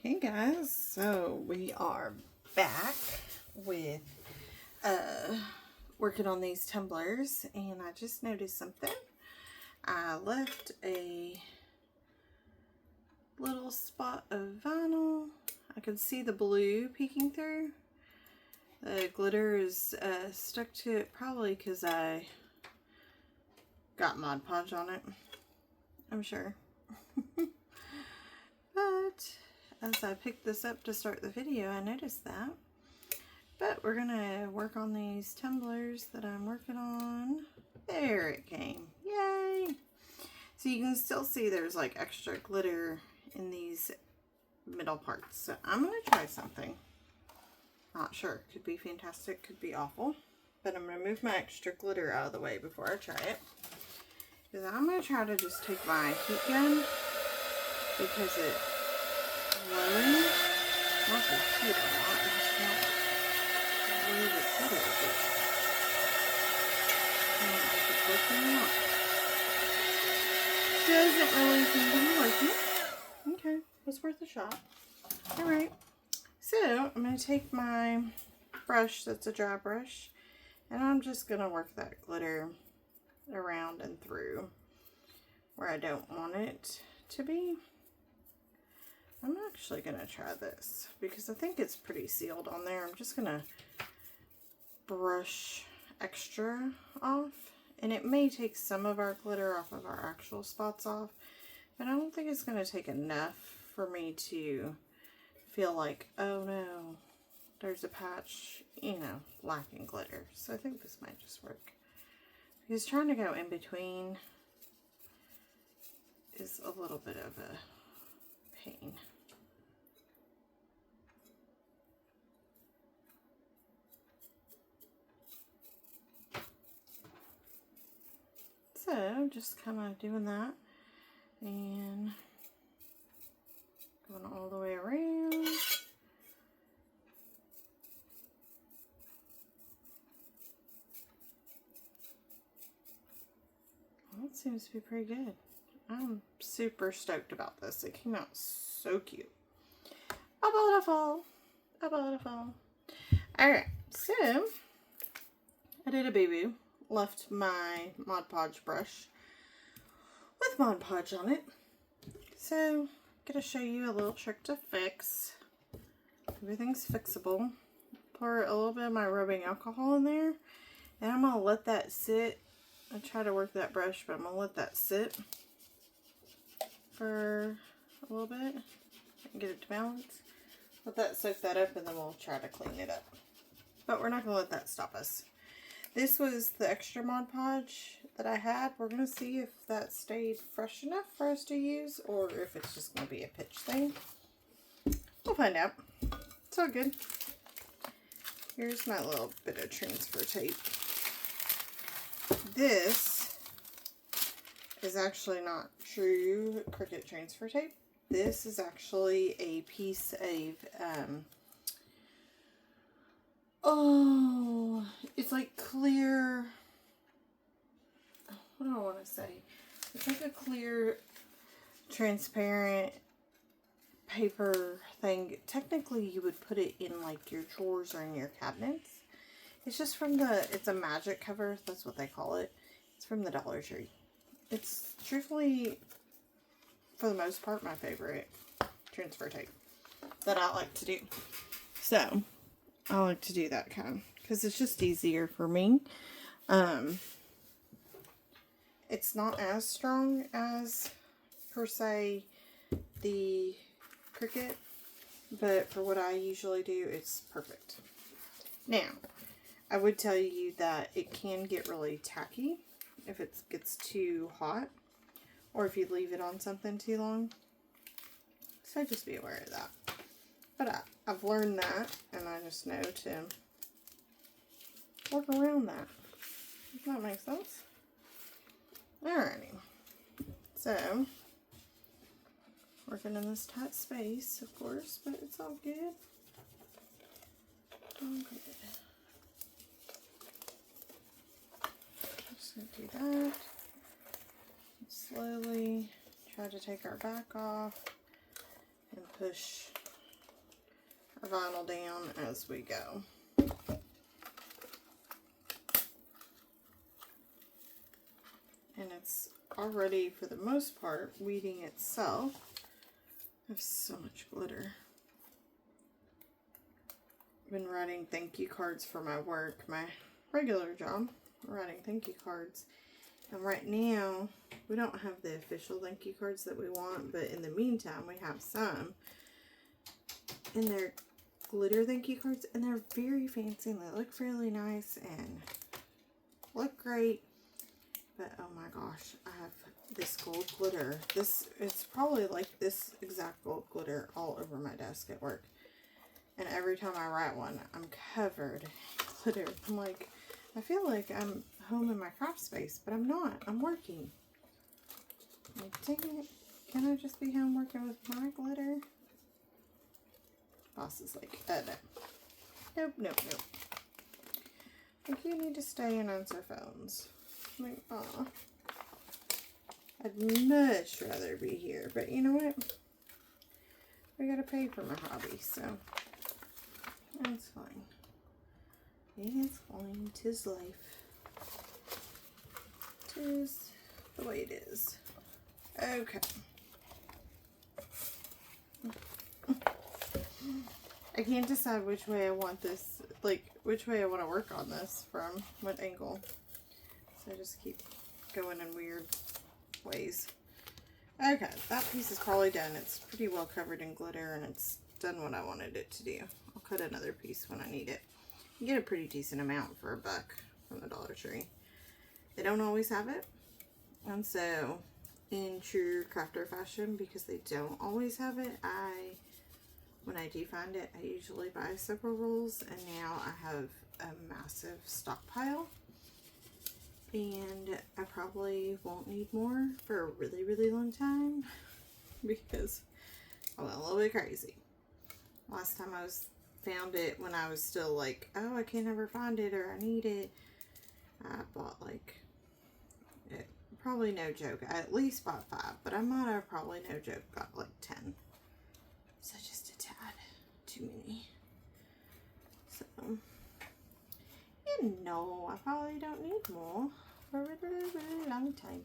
Hey guys, so we are back with working on these tumblers, and I just noticed something. I left a little spot of vinyl. I can see the blue peeking through. The glitter is stuck to it, probably because I got Mod Podge on it, I'm sure. But as I picked this up to start the video, I noticed that. But we're gonna work on these tumblers that I'm working on. There it came. Yay! So you can still see there's like extra glitter in these middle parts. So I'm gonna try something. Not sure. Could be fantastic, could be awful. But I'm gonna move my extra glitter out of the way before I try it. Because I'm gonna try to just take my heat gun, because it's glowing. Not the heat a lot, I just want a little bit glitter with it. And if it's working or not. Doesn't really seem to be working. Okay, was worth a shot. Alright, so I'm going to take my brush that's a dry brush, and I'm just going to work that glitter around and through where I don't want it to be. I'm actually going to try this because I think it's pretty sealed on there. I'm just going to brush extra off, and it may take some of our glitter off of our actual spots off, but I don't think it's going to take enough for me to feel like, oh no, there's a patch, you know, lacking glitter. So I think this might just work, because trying to go in between is a little bit of a pain. So just kind of doing that and going all the way around. Well, that seems to be pretty good. I'm super stoked about this. It came out so cute. A butterfly. A butterfly. Alright, so I did a boo-boo. Left my Mod Podge brush with Mod Podge on it. So I'm gonna show you a little trick to fix. Everything's fixable. Pour a little bit of my rubbing alcohol in there, and I'm gonna let that sit. I try to work that brush, but I'm gonna let that sit for a little bit and get it to balance. Let that soak that up, and then we'll try to clean it up. But we're not gonna let that stop us. This was the extra Mod Podge that I had. We're going to see if that stayed fresh enough for us to use, or if it's just going to be a pitch thing. We'll find out. It's all good. Here's my little bit of transfer tape. This is actually not true Cricut transfer tape. This is actually a piece of oh, it's like clear, what do I want to say? It's like a clear, transparent paper thing. Technically, you would put it in like your drawers or in your cabinets. It's just from it's a magic cover. That's what they call it. It's from the Dollar Tree. It's truthfully, for the most part, my favorite transfer tape that I like to do. So I like to do that kind because it's just easier for me. It's not as strong as, per se, the Cricut, but for what I usually do, it's perfect. Now, I would tell you that it can get really tacky if it gets too hot, or if you leave it on something too long. So just be aware of that. But I've learned that, and I just know to work around that. Does that make sense? Alrighty. So, working in this tight space, of course, but it's all good. All good. Just going to do that. Slowly try to take our back off and push our vinyl down as we go. And it's already, for the most part, weeding itself. There's so much glitter. I've been writing thank you cards for my work, my regular job. I'm writing thank you cards. And right now, we don't have the official thank you cards that we want, but in the meantime, we have some. And they're glitter thank you cards, and they're very fancy, and they look really nice, and look great. But oh my gosh, I have this gold glitter. It's probably like this exact gold glitter all over my desk at work. And every time I write one, I'm covered in glitter. I'm like, I feel like I'm home in my craft space, but I'm not. I'm working. Like, dang it. Can I just be home working with my glitter? Boss is like, no. Nope, nope, nope. Like, you need to stay and answer phones. I'm like, aw. I'd much rather be here, but you know what? I gotta pay for my hobby, so that's fine. It's fine. 'Tis life. 'Tis the way it is. Okay. I can't decide which way I want this, like, which way I want to work on this from, what angle. So I just keep going in weird ways. Okay, that piece is probably done. It's pretty well covered in glitter, and it's done what I wanted it to do. I'll cut another piece when I need it. You get a pretty decent amount for $1 from the Dollar Tree. They don't always have it, and so in true crafter fashion, because they don't always have it, when I do find it, I usually buy several rolls, and now I have a massive stockpile, and I probably won't need more for a really, really long time because I went a little bit crazy. Last time I found it when I was still like, oh, I can never find it, or I need it, I bought like, probably no joke, I at least bought 5, but I might have probably no joke got like 10. So just a tad too many. So, you know, I probably don't need more for a really, really long time.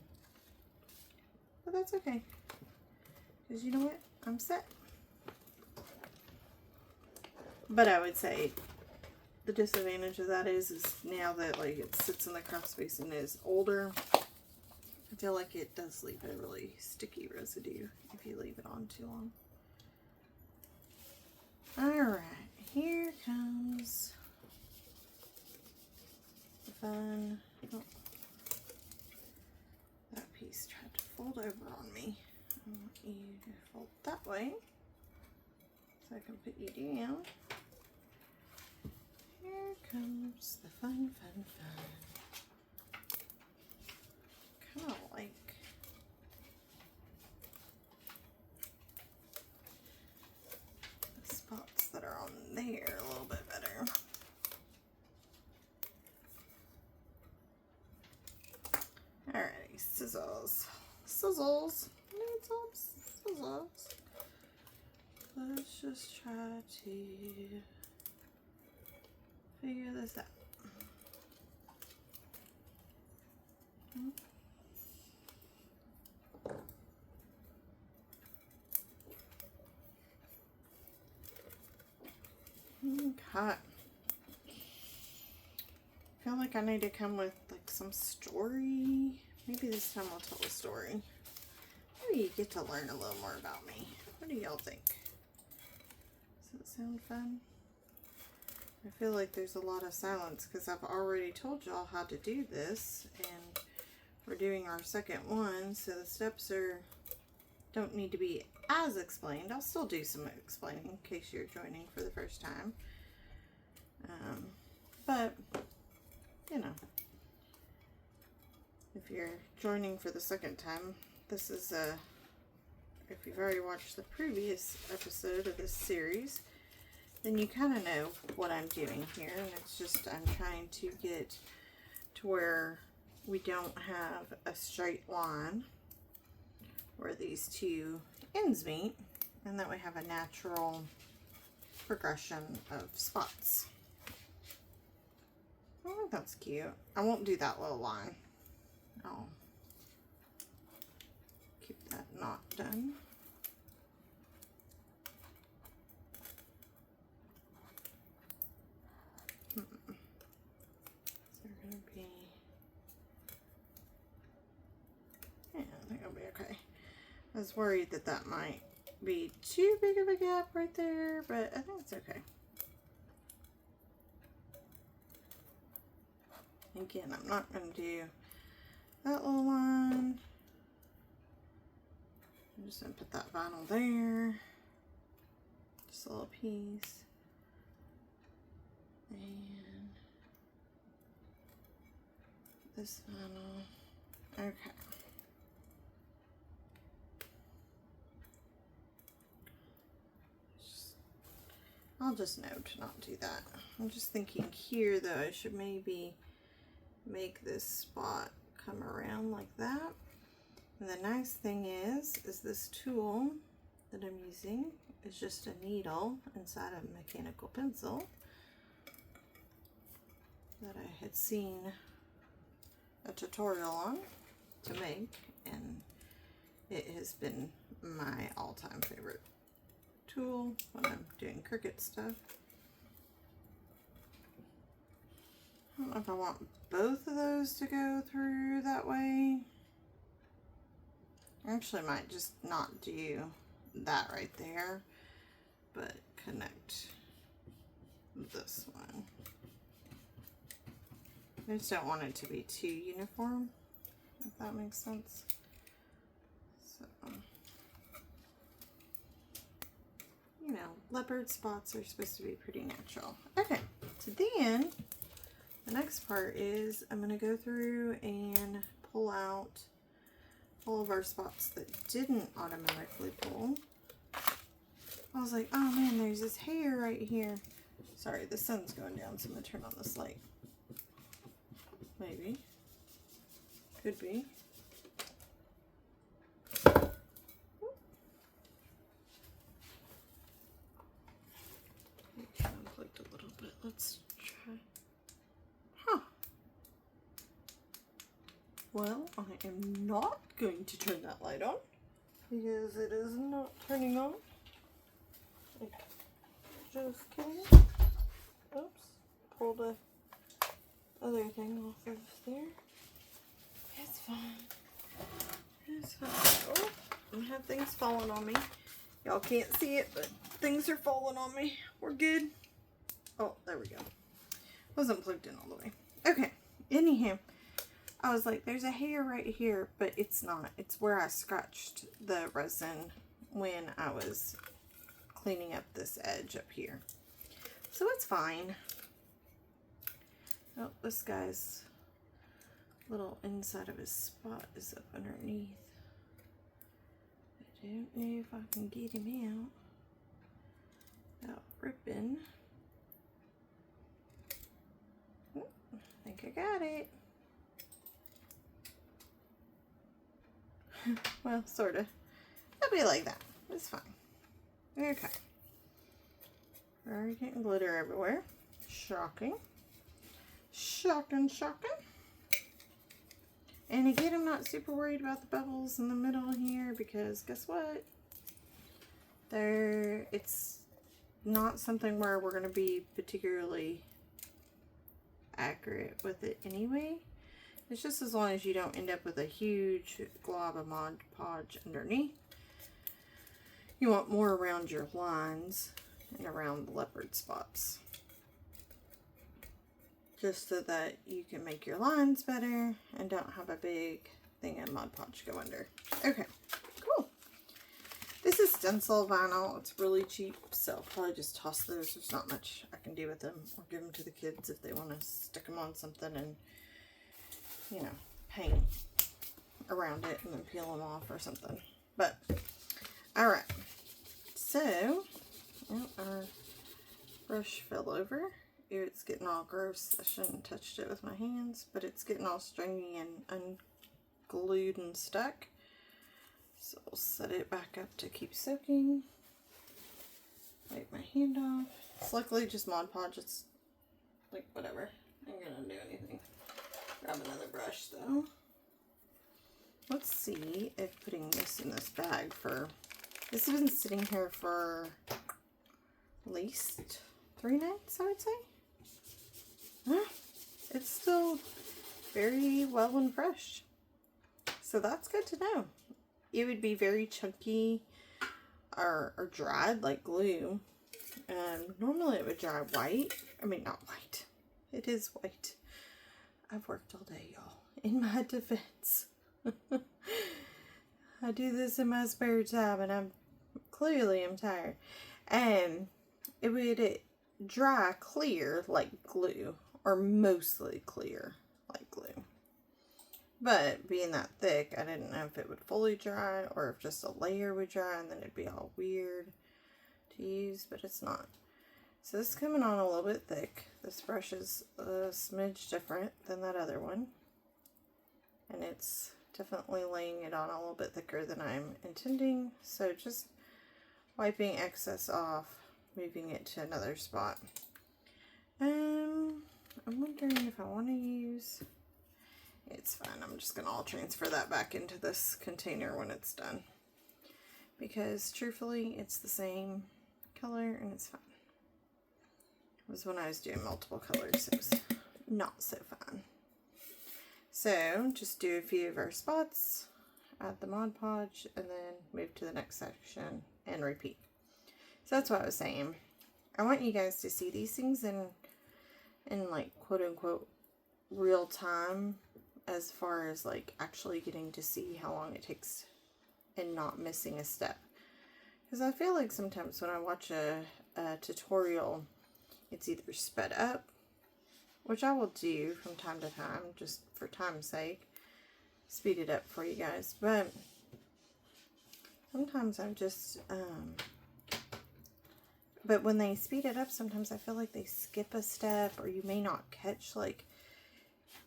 But that's okay. Because you know what? I'm set. But I would say the disadvantage of that is now that like it sits in the craft space and is older, I feel like it does leave a really sticky residue if you leave it on too long. Alright, here comes the fun. Oh, that piece tried to fold over on me. I want you to fold that way so I can put you down. Here comes the fun, fun, fun. Kind of like the spots that are on there a little bit better. Alrighty, scissors. Scissors. Need some scissors. Let's just try to figure this out. Okay. I feel like I need to come with like some story. Maybe this time I'll tell a story. Maybe you get to learn a little more about me. What do y'all think? Does it sound fun? I feel like there's a lot of silence because I've already told y'all how to do this, and we're doing our second one, so the steps don't need to be as explained. I'll still do some explaining in case you're joining for the first time. But, you know, if you're joining for the second time, this is if you've already watched the previous episode of this series, then you kind of know what I'm doing here. And it's just, I'm trying to get to where we don't have a straight line where these two ends meet, and that we have a natural progression of spots. I think that's cute. I won't do that little line. I'll keep that knot done. So we're gonna be, yeah, I think it'll be okay. I was worried that that might be too big of a gap right there, but I think it's okay. Again, I'm not going to do that little line. I'm just going to put that vinyl there. Just a little piece. And this vinyl. Okay. I'll just know to not do that. I'm just thinking here though, I should maybe make this spot come around like that. And the nice thing is this tool that I'm using is just a needle inside a mechanical pencil that I had seen a tutorial on to make, and it has been my all-time favorite tool when I'm doing Cricut stuff. I don't know if I want both of those to go through that way. I actually might just not do that right there, but connect this one. I just don't want it to be too uniform, if that makes sense. So, you know, leopard spots are supposed to be pretty natural. Okay, so then the next part is I'm going to go through and pull out all of our spots that didn't automatically pull. I was like, oh man, there's this hair right here. Sorry, the sun's going down, so I'm going to turn on this light. Maybe. Could be. It unplugged a little bit. Let's try. Huh. Well, I am not going to turn that light on because it is not turning on. Just kidding. Oops. Pulled the other thing off of there. It's fine. It's fine. Oh, I have things falling on me. Y'all can't see it, but things are falling on me. We're good. Oh, there we go. Wasn't plugged in all the way. Okay. Anyhow, I was like, there's a hair right here, but it's not. It's where I scratched the resin when I was cleaning up this edge up here. So it's fine. Oh, this guy's little inside of his spot is up underneath. I don't know if I can get him out without ripping. Oh, I think I got it. Well, sort of. It'll be like that. It's fine. Okay. We're already getting glitter everywhere. Shocking. Shocking, shocking. And again, I'm not super worried about the bubbles in the middle here because guess what? It's not something where we're going to be particularly accurate with it anyway. It's just as long as you don't end up with a huge glob of Mod Podge underneath. You want more around your lines and around the leopard spots, just so that you can make your lines better and don't have a big thing of Mod Podge go under. Okay, cool. This is stencil vinyl. It's really cheap, so I'll probably just toss those. There's not much I can do with them, or give them to the kids if they want to stick them on something and, you know, paint around it and then peel them off or something. But, all right. So, oh, our brush fell over. It's getting all gross. I shouldn't have touched it with my hands, but it's getting all stringy and unglued and stuck. So I'll set it back up to keep soaking. Wipe my hand off. It's luckily just Mod Podge. It's like whatever. I ain't gonna do anything. Grab another brush though. Let's see if putting this in this bag for, this has been sitting here for at least 3 nights, I would say. It's still very well and fresh. So that's good to know. It would be very chunky or dried like glue. Normally it would dry white. I mean, not white. It is white. I've worked all day, y'all. In my defense. I do this in my spare time and I'm tired. And it would dry clear like glue, or mostly clear like glue. But being that thick, I didn't know if it would fully dry or if just a layer would dry and then it'd be all weird to use, but it's not. So this is coming on a little bit thick. This brush is a smidge different than that other one. And it's definitely laying it on a little bit thicker than I'm intending. So just wiping excess off, moving it to another spot. I'm wondering if I want to use, it's fine, I'm just going to all transfer that back into this container when it's done. Because truthfully, it's the same color and it's fine. It was when I was doing multiple colors, it was not so fun. So just do a few of our spots, add the Mod Podge, and then move to the next section and repeat. So that's what I was saying. I want you guys to see these things in like quote unquote real time, as far as like actually getting to see how long it takes and not missing a step. Because I feel like sometimes when I watch a tutorial, it's either sped up, which I will do from time to time, just for time's sake, speed it up for you guys. But sometimes I'm just, but when they speed it up, sometimes I feel like they skip a step, or you may not catch, like,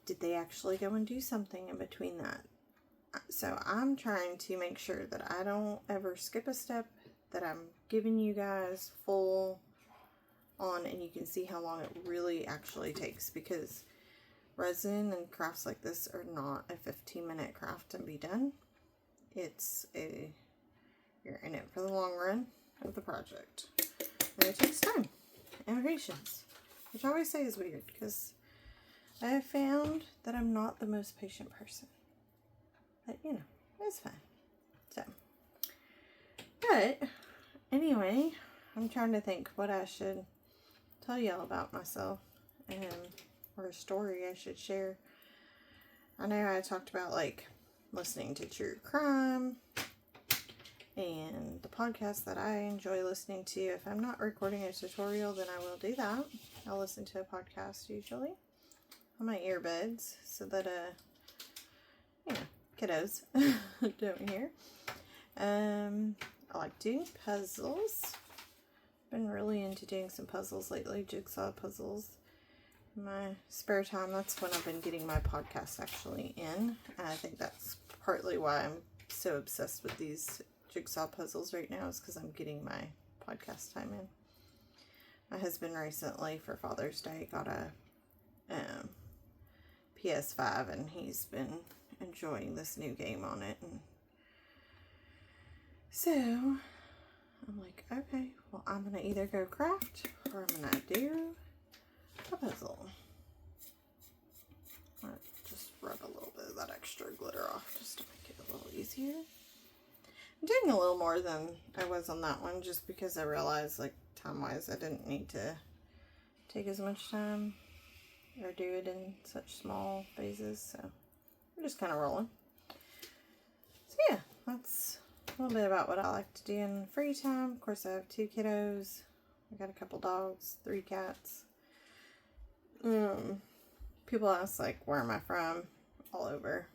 did they actually go and do something in between that? So I'm trying to make sure that I don't ever skip a step, that I'm giving you guys full on, and you can see how long it really actually takes, because resin and crafts like this are not a 15-minute craft and be done. It's you're in it for the long run of the project, and it takes time and patience, which I always say is weird, because I have found that I'm not the most patient person, but you know, it's fine. So, but anyway, I'm trying to think what I should tell y'all about myself, or a story I should share. I know I talked about like listening to true crime and the podcast that I enjoy listening to. If I'm not recording a tutorial, then I will do that. I'll listen to a podcast usually on my earbuds so that you know, kiddos don't hear. I like doing puzzles. Been really into doing some puzzles lately, jigsaw puzzles. In my spare time, that's when I've been getting my podcast actually in. And I think that's partly why I'm so obsessed with these jigsaw puzzles right now, is because I'm getting my podcast time in. My husband recently, for Father's Day, got a PS5, and he's been enjoying this new game on it. And so I'm like, okay, well, I'm going to either go craft or I'm going to do a puzzle. Or just rub a little bit of that extra glitter off just to make it a little easier. I'm doing a little more than I was on that one, just because I realized, like, time-wise, I didn't need to take as much time or do it in such small phases, so we're just kind of rolling. So yeah, that's a little bit about what I like to do in free time. Of course, I have 2 kiddos. I got a couple dogs, 3 cats. People ask, like, where am I from? All over.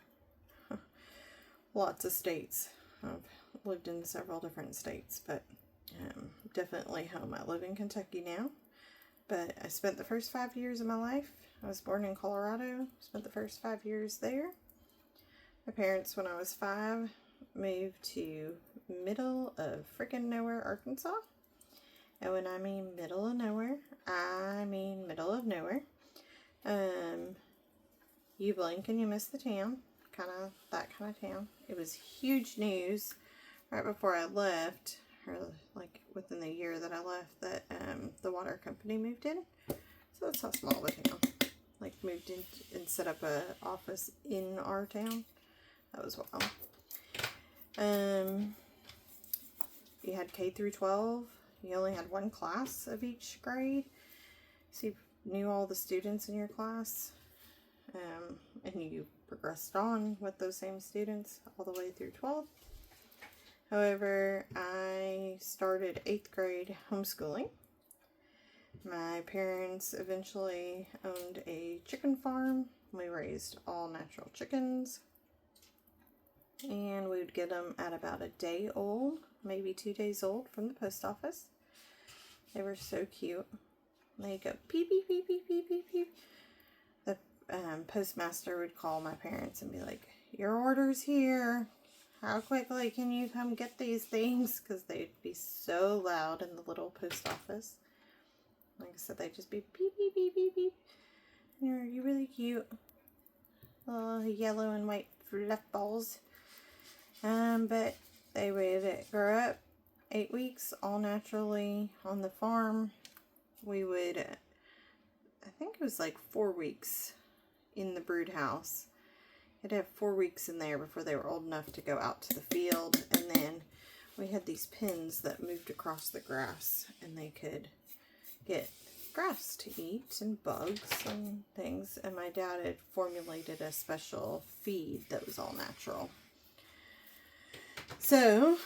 Lots of states. I've lived in several different states, but definitely home. I live in Kentucky now, but I spent the first 5 years of my life. I was born in Colorado, spent the first 5 years there. My parents, when I was 5, moved to middle of frickin' nowhere, Arkansas, And when I mean middle of nowhere, I mean middle of nowhere. You blink and you miss the town. That kind of town. It was huge news right before I left, or like within the year that I left, that the water company moved in. So that's how small the town. Like moved in and set up a office in our town. That was wild. You had K through 12. You only had one class of each grade. So you knew all the students in your class. And you progressed on with those same students all the way through 12th. However, I started 8th grade homeschooling. My parents eventually owned a chicken farm. We raised all natural chickens. And we would get them at about a day old, maybe 2 days old, from the post office. They were so cute. They'd go peep, peep, peep, peep, peep, peep, peep. The postmaster would call my parents and be like, your order's here. How quickly can you come get these things? Because they'd be so loud in the little post office. Like I said, they'd just be beep, beep, beep, beep, beep. You're really cute. Little yellow and white fluff balls. But they would grow up 8 weeks all naturally on the farm. We would, I think it was like 4 weeks in the brood house. I'd have 4 weeks in there before they were old enough to go out to the field. And then we had these pins that moved across the grass, and they could get grass to eat and bugs and things. And my dad had formulated a special feed that was all natural. So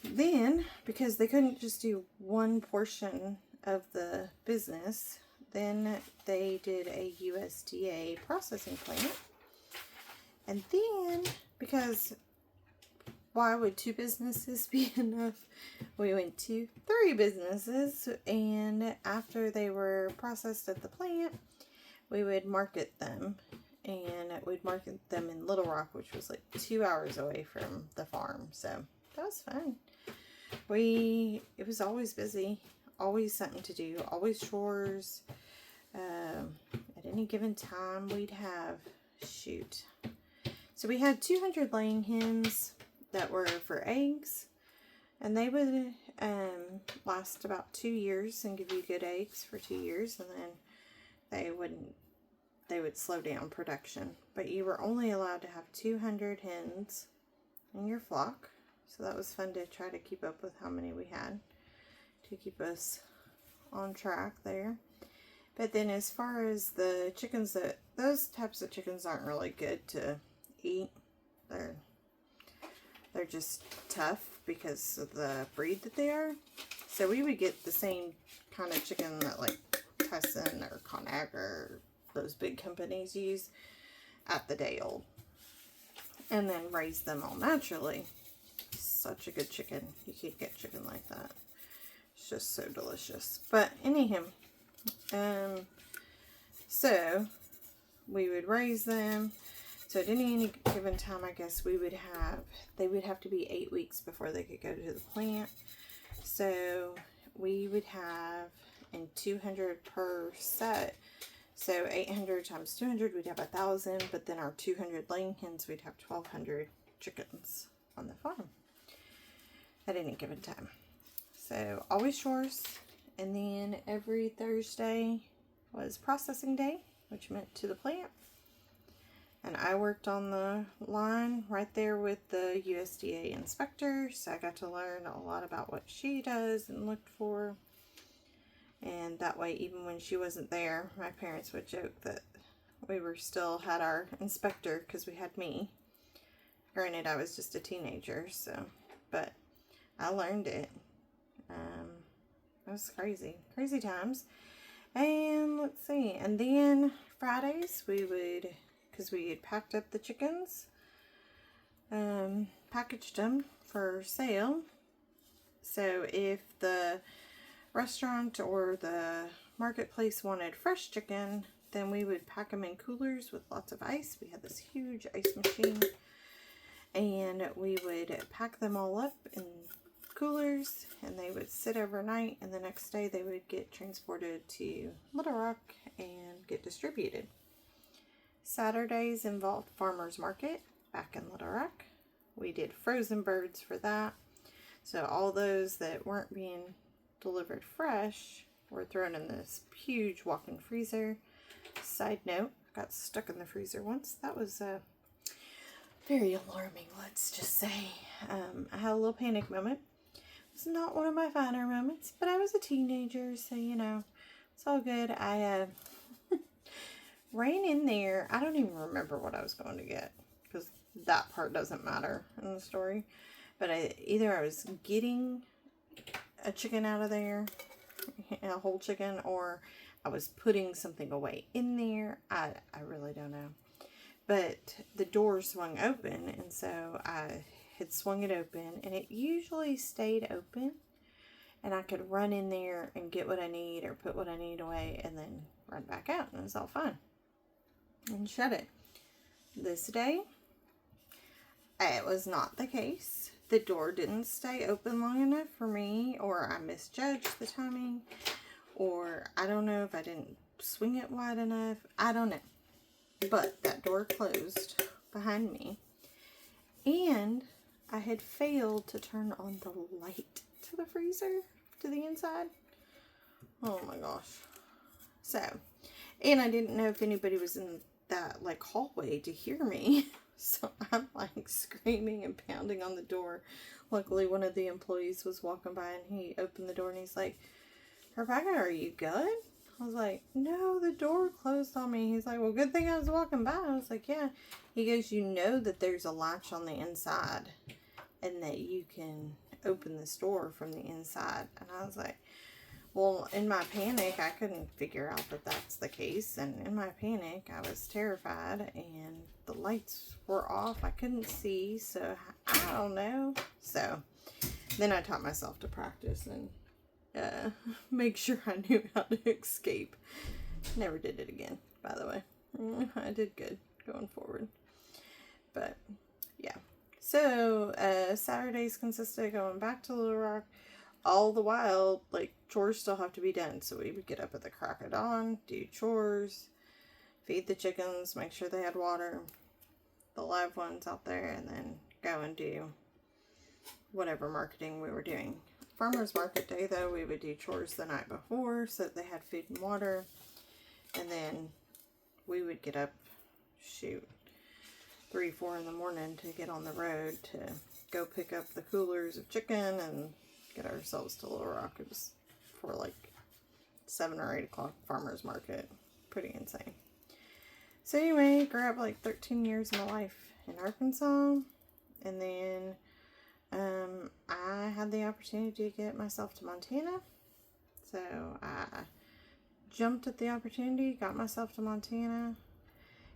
then, because they couldn't just do one portion of the business, then they did a USDA processing plant. And then, because why would 2 businesses be enough? We went to 3 businesses, and after they were processed at the plant, we would market them. And we'd market them in Little Rock, which was like 2 hours away from the farm. So that was fun. It was always busy, always something to do, always chores. At any given time, we'd have, so we had 200 laying hens that were for eggs, and they would last about 2 years and give you good eggs for 2 years, and then they would slow down production. But you were only allowed to have 200 hens in your flock, so that was fun to try to keep up with how many we had to keep us on track there. But then as far as the chickens, those types of chickens aren't really good to eat. They're just tough because of the breed that they are. So we would get the same kind of chicken that like Resin or Conagra, those big companies use, at the day old, and then raise them all naturally. Such a good chicken. You can't get chicken like that. It's just so delicious. But anyhow, so we would raise them. So at any given time, I guess they would have to be 8 weeks before they could go to the plant. So we would have, in 200 per set, so 800 times 200, we'd have 1,000, but then our 200 laying hens, we'd have 1,200 chickens on the farm at any given time. So always chores. And then every Thursday was processing day, which meant to the plant. And I worked on the line right there with the USDA inspector, so I got to learn a lot about what she does and looked for. And that way, even when she wasn't there, my parents would joke that we still had our inspector because we had me. Granted, I was just a teenager, so, but I learned it. It was crazy times. And let's see, and then Fridays we would, because we had packed up the chickens, packaged them for sale. So if the restaurant or the marketplace wanted fresh chicken, then we would pack them in coolers with lots of ice. We had this huge ice machine, and we would pack them all up in coolers, and they would sit overnight, and the next day they would get transported to Little Rock and get distributed. Saturdays involved farmers market back in Little Rock. We did frozen birds for that. So all those that weren't being delivered fresh were thrown in this huge walk-in freezer. Side note, I got stuck in the freezer once. That was very alarming, let's just say. I had a little panic moment. It's not one of my finer moments, but I was a teenager, so you know, it's all good. I ran in there. I don't even remember what I was going to get, because that part doesn't matter in the story. But either I was getting a chicken out of there, a whole chicken, or I was putting something away in there. I really don't know. But the door swung open, and so I had swung it open, and it usually stayed open, and I could run in there and get what I need or put what I need away and then run back out, and it was all fine. And shut it. This day, it was not the case. The door didn't stay open long enough for me, or I misjudged the timing, or I don't know if I didn't swing it wide enough. I don't know. But that door closed behind me, and I had failed to turn on the light to the freezer, to the inside. Oh my gosh. So, and I didn't know if anybody was in that like hallway to hear me. So I'm like screaming and pounding on the door. Luckily one of the employees was walking by, and he opened the door and he's like, "Rebecca, are you good?" I was like, "No, the door closed on me." He's like, "Well, good thing I was walking by." I was like, "Yeah." He goes, "You know that there's a latch on the inside and that you can open this door from the inside." And I was like, well, in my panic, I couldn't figure out that that's the case. And in my panic, I was terrified, and the lights were off. I couldn't see, so I don't know. So then I taught myself to practice and make sure I knew how to escape. Never did it again, by the way. I did good going forward. But yeah. So Saturdays consisted of going back to Little Rock. All the while, like, chores still have to be done. So we would get up at the crack of dawn, do chores, feed the chickens, make sure they had water, the live ones out there, and then go and do whatever marketing we were doing. Farmers market day, though, we would do chores the night before so that they had food and water. And then we would get up, 3, 4 in the morning to get on the road to go pick up the coolers of chicken and get ourselves to Little Rock. It was for like 7 or 8 o'clock farmers market. Pretty insane. So anyway, grew up like 13 years of my life in Arkansas. And then I had the opportunity to get myself to Montana. So I jumped at the opportunity, got myself to Montana.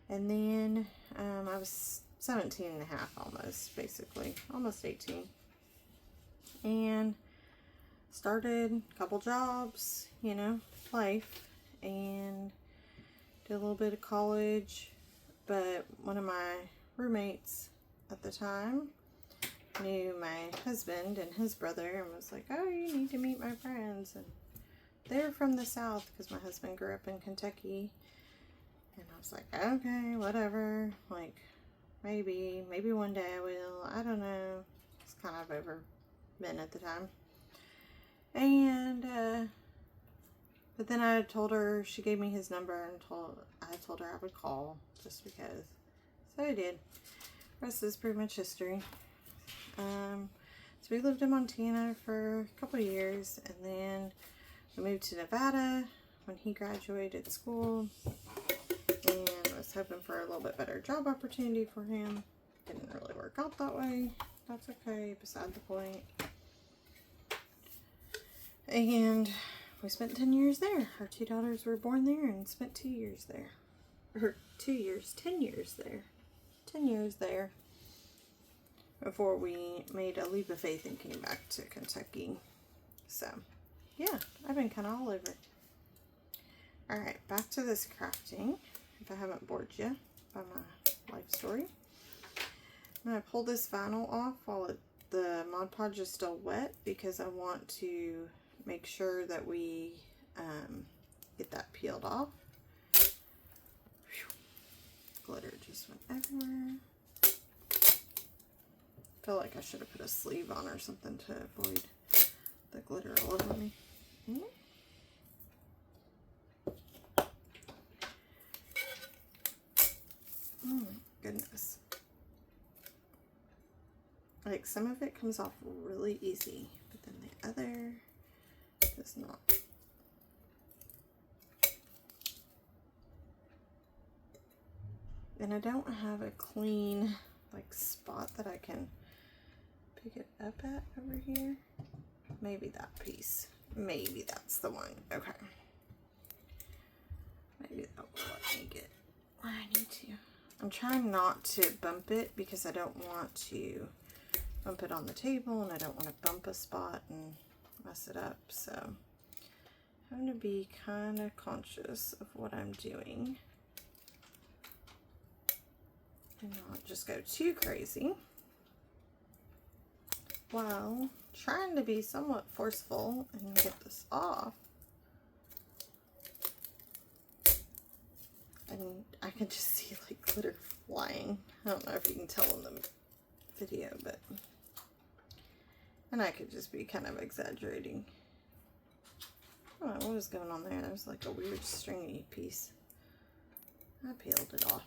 And then I was 17 and a half almost, basically. Almost 18. And started a couple jobs, you know, life. And did a little bit of college. But one of my roommates at the time knew my husband and his brother and was like, "Oh, you need to meet my friends." And they're from the South because my husband grew up in Kentucky. And I was like, okay, whatever. Like, maybe one day I will. I don't know. It's kind of over men at the time. And, but then I told her, she gave me his number and I told her I would call just because. So I did. The rest is pretty much history. So we lived in Montana for a couple of years, and then we moved to Nevada when he graduated school. And I was hoping for a little bit better job opportunity for him. Didn't really work out that way. That's okay, beside the point. And we spent 10 years there. Our 2 daughters were born there and spent 2 years there. Or 10 years there. 10 years there. Before we made a leap of faith and came back to Kentucky. So, yeah, I've been kind of all over. Alright, back to this crafting. If I haven't bored you by my life story. I'm going to pull this vinyl off while the Mod Podge is still wet because I want to make sure that we get that peeled off. Whew. Glitter just went everywhere. I feel like I should have put a sleeve on or something to avoid the glitter all over me. Oh my goodness. Like, some of it comes off really easy, but then the other does not. And I don't have a clean, like, spot that I can pick it up at over here. Maybe that piece. Maybe that's the one. Okay. Maybe that will let me get where I need to. I'm trying not to bump it because I don't want to bump it on the table, and I don't want to bump a spot and mess it up. So I'm having to be kind of conscious of what I'm doing and not just go too crazy, while trying to be somewhat forceful and get this off. And I can just see like glitter flying. I don't know if you can tell in the video, but, and I could just be kind of exaggerating. I don't know what was going on there. There was like a weird stringy piece. I peeled it off.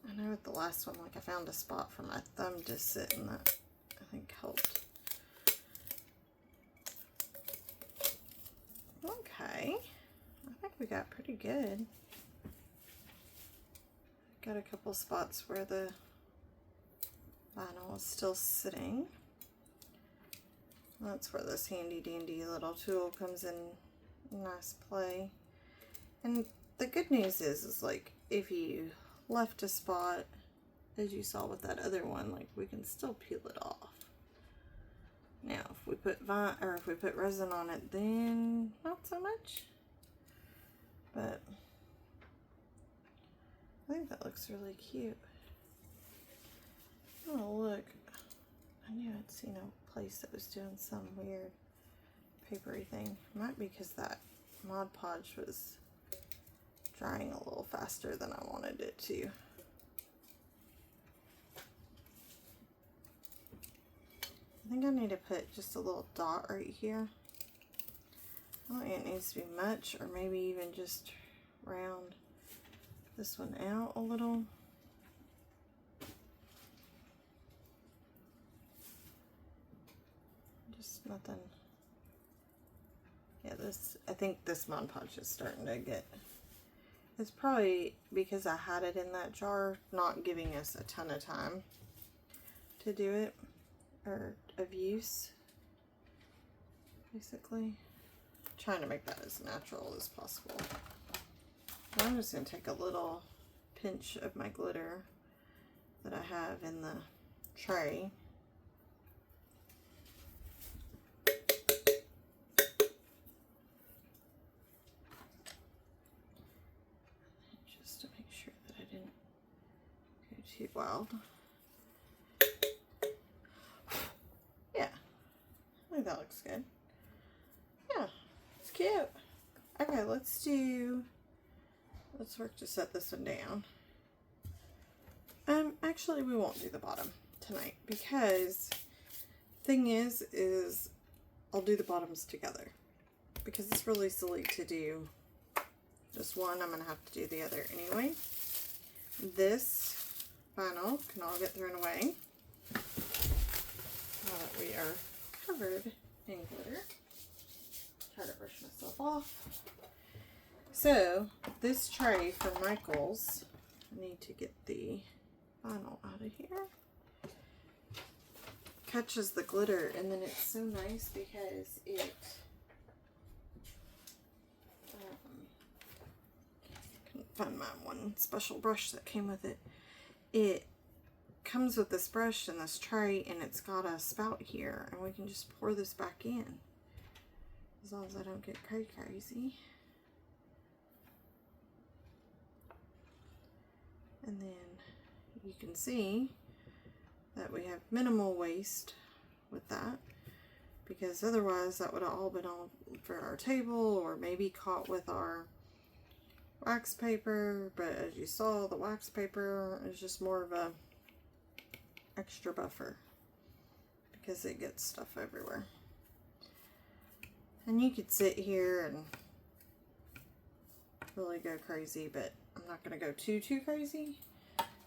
I know with the last one, like, I found a spot for my thumb to sit, and that I think helped. Okay, I think we got pretty good. Got a couple spots where the vinyl is still sitting. That's where this handy dandy little tool comes in nice play. And the good news is like, if you left a spot, as you saw with that other one, like, we can still peel it off. Now, if we put resin on it, then not so much. But I think that looks really cute. Oh, look. I knew I'd seen a place that was doing some weird papery thing. Might be because that Mod Podge was drying a little faster than I wanted it to. I think I need to put just a little dot right here. I don't think it needs to be much, or maybe even just round this one out a little. Just nothing. Yeah, I think this Mod Podge is starting to get, it's probably because I had it in that jar, not giving us a ton of time to do it, or of use, basically. Trying to make that as natural as possible. I'm just going to take a little pinch of my glitter that I have in the tray. Just to make sure that I didn't go too wild. Yeah, I think that looks good. Yeah, it's cute. Okay, let's work to set this one down. Actually, we won't do the bottom tonight, because thing is I'll do the bottoms together, because it's really silly to do just one. I'm gonna have to do the other anyway. This vinyl can all get thrown away now that we are covered in glitter. Try to brush myself off. So this tray for Michael's, I need to get the vinyl out of here. Catches the glitter, and then it's so nice because it couldn't find my one special brush that came with it. It comes with this brush and this tray, and it's got a spout here, and we can just pour this back in, as long as I don't get crazy. And then you can see that we have minimal waste with that, because otherwise that would have all been on for our table or maybe caught with our wax paper. But as you saw, the wax paper is just more of a extra buffer because it gets stuff everywhere. And you could sit here and really go crazy, but I'm not going to go too crazy.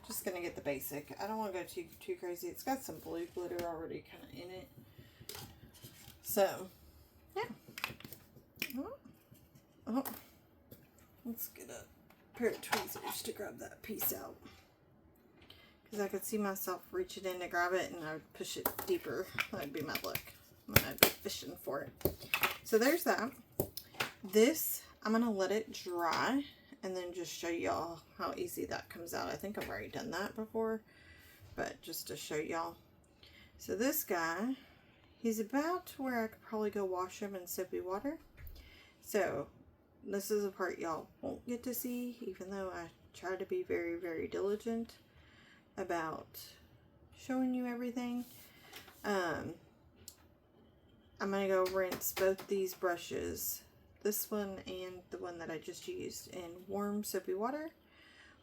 Just going to get the basic. I don't want to go too crazy. It's got some blue glitter already kind of in it. So, yeah. Oh. Let's get a pair of tweezers to grab that piece out. Because I could see myself reaching in to grab it and I would push it deeper. That'd be my luck. And I'd be fishing for it. So there's that. This, I'm going to let it dry and then just show y'all how easy that comes out. I think I've already done that before, but just to show y'all. So this guy, he's about to where I could probably go wash him in soapy water. So this is a part y'all won't get to see, even though I try to be very diligent about showing you everything. I'm going to go rinse both these brushes, this one and the one that I just used, in warm soapy water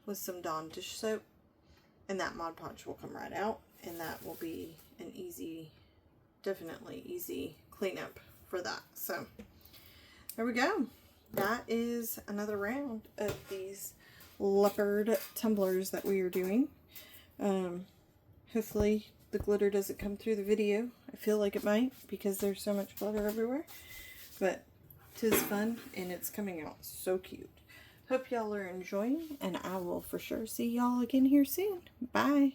with some Dawn dish soap, and that Mod Podge will come right out, and that will be an easy, definitely easy cleanup for that. So there we go. That is another round of these leopard tumblers that we are doing. Hopefully the glitter doesn't come through the video. I feel like it might because there's so much glitter everywhere, but 'tis fun and it's coming out so cute. Hope y'all are enjoying, and I will for sure see y'all again here soon. Bye.